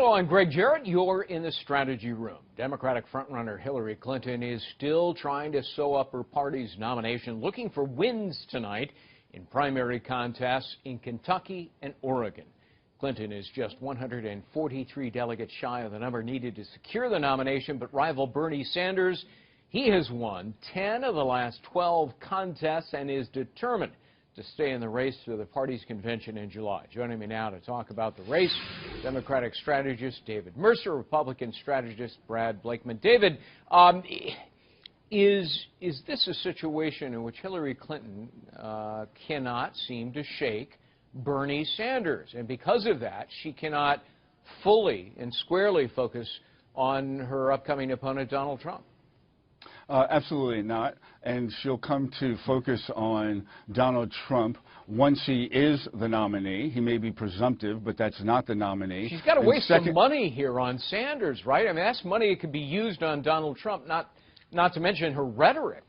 Hello, I'm Greg Jarrett. You're in the strategy room. Democratic frontrunner Hillary Clinton is still trying to sew up her party's nomination, looking for wins tonight in primary contests in Kentucky and Oregon. Clinton is just 143 delegates shy of the number needed to secure the nomination, but rival Bernie Sanders, he has won 10 of the last 12 contests and is determined to stay in the race through the party's convention in July. Joining me now to talk about the race, Democratic strategist David Mercer, Republican strategist Brad Blakeman. David, is this a situation in which Hillary Clinton cannot seem to shake Bernie Sanders, and because of that, she cannot fully and squarely focus on her upcoming opponent, Donald Trump? Absolutely not. And she'll come to focus on Donald Trump once he is the nominee. He may be presumptive, but that's not the nominee. She's got to waste some money here on Sanders, right? I mean, that's money that could be used on Donald Trump, not to mention her rhetoric.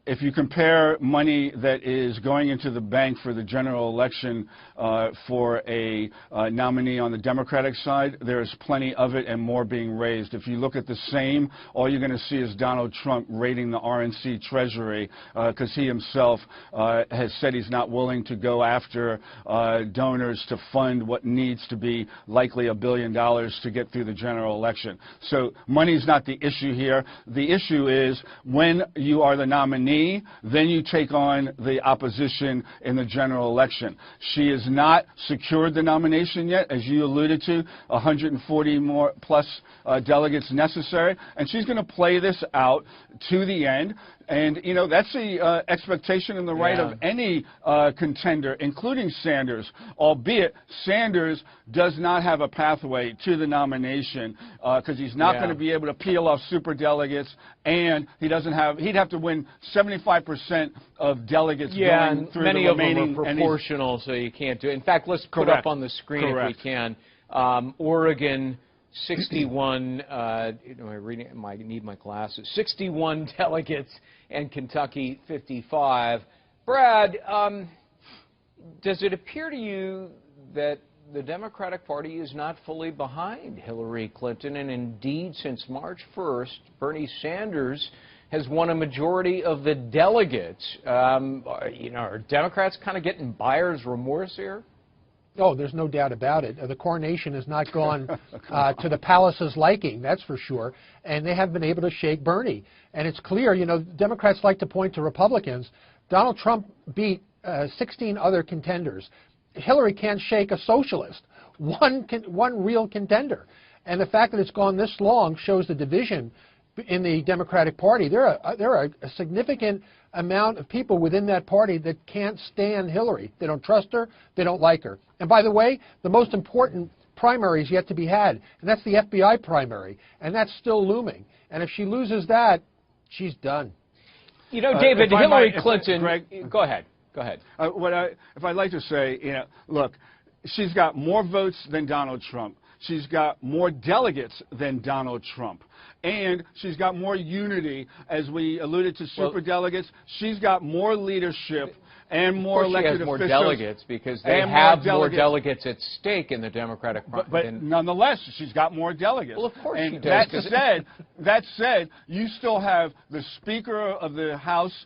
If you compare money that is going into the bank for the general election for a nominee on the Democratic side, there's plenty of it and more being raised. If you look at the same, all you're going to see is Donald Trump raiding the RNC Treasury because he himself has said he's not willing to go after donors to fund what needs to be likely $1 billion to get through the general election. So money's not the issue here. The issue is when you are the nominee, then you take on the opposition in the general election. She has not secured the nomination yet, as you alluded to, 140 more plus delegates necessary, and she's going to play this out to the end. And, you know, that's the expectation and the right of any contender, including Sanders, albeit Sanders does not have a pathway to the nomination because he's not going to be able to peel off superdelegates, and he'd have to win 75% of delegates going through many the remaining. Of them are proportional, so you can't do it. In fact, let's put up on the screen if we can. Oregon, 61, I need my glasses, 61 delegates, and Kentucky, 55. Brad, does it appear to you that the Democratic Party is not fully behind Hillary Clinton, and indeed, since March 1st, Bernie Sanders has won a majority of the delegates? Are Democrats kind of getting buyer's remorse here? Oh, there's no doubt about it. The coronation has not gone to the palace's liking, that's for sure, and they haven't been able to shake Bernie. And it's clear, Democrats like to point to Republicans. Donald Trump beat 16 other contenders. Hillary can't shake a socialist, one real contender. And the fact that it's gone this long shows the division in the Democratic Party. There are a significant amount of people within that party that can't stand Hillary. They don't trust her. They don't like her. And by the way, the most important primary is yet to be had, and that's the FBI primary, and that's still looming. And if she loses that, she's done. David, Hillary Clinton. Greg, go ahead. If I'd like to say, look, she's got more votes than Donald Trump. She's got more delegates than Donald Trump. And she's got more unity, as we alluded to, superdelegates. She's got more leadership and more elected officials. More delegates because they have more delegates at stake in the Democratic Party. But nonetheless, she's got more delegates. Well, of course she does. That said, you still have the Speaker of the House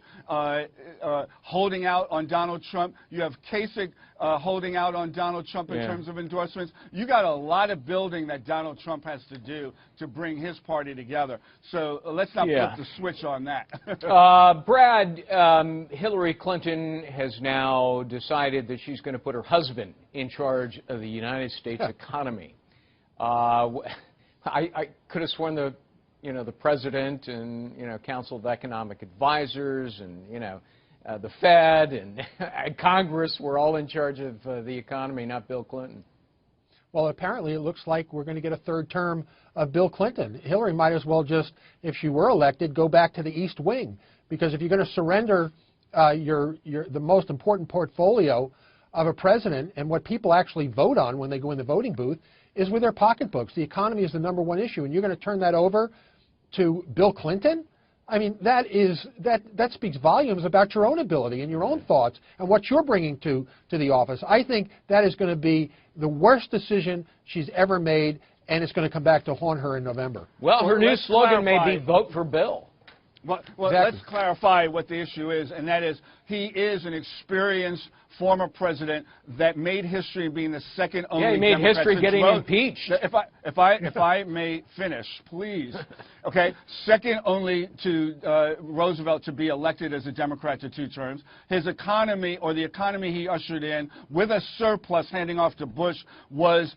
holding out on Donald Trump. You have Kasich holding out on Donald Trump in terms of endorsements. You got a lot of building that Donald Trump has to do to bring his party together. So let's not flip the switch on that. Brad, Hillary Clinton has now decided that she's going to put her husband in charge of the United States economy. I could have sworn the president and Council of Economic Advisors and the Fed and Congress were all in charge of the economy, not Bill Clinton. Well, apparently it looks like we're going to get a third term of Bill Clinton. Hillary might as well just, if she were elected, go back to the East Wing, because if you're going to surrender the most important portfolio of a president and what people actually vote on when they go in the voting booth is with their pocketbooks. The economy is the #1 issue, and you're going to turn that over to Bill Clinton? I mean, that speaks volumes about your own ability and your own thoughts and what you're bringing to the office. I think that is going to be the worst decision she's ever made, and it's going to come back to haunt her in November. Well, her new slogan may clarify. be "Vote for Bill." Well, Exactly. Let's clarify what the issue is, and that is he is an experienced former president that made history being the second only Yeah, he made Democrat history to getting vote. impeached. If I may finish, please. Okay, second only to Roosevelt to be elected as a Democrat to 2 terms. His economy, or the economy he ushered in with a surplus handing off to Bush, was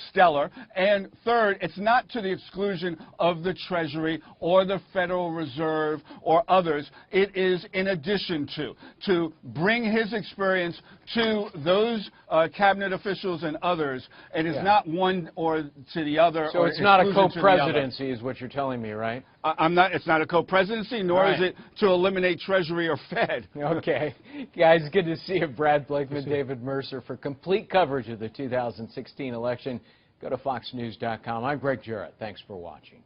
stellar. And third, it's not to the exclusion of the Treasury or the Federal Reserve or others. It is in addition to bring his experience to those cabinet officials and others. It is not one or to the other. So it's not a co-presidency, is what you're telling me, right? It's not a co-presidency, nor Right. is it to eliminate Treasury or Fed. Okay. Guys, good to see you. Brad Blakeman, David Mercer. For complete coverage of the 2016 election, go to foxnews.com. I'm Greg Jarrett. Thanks for watching.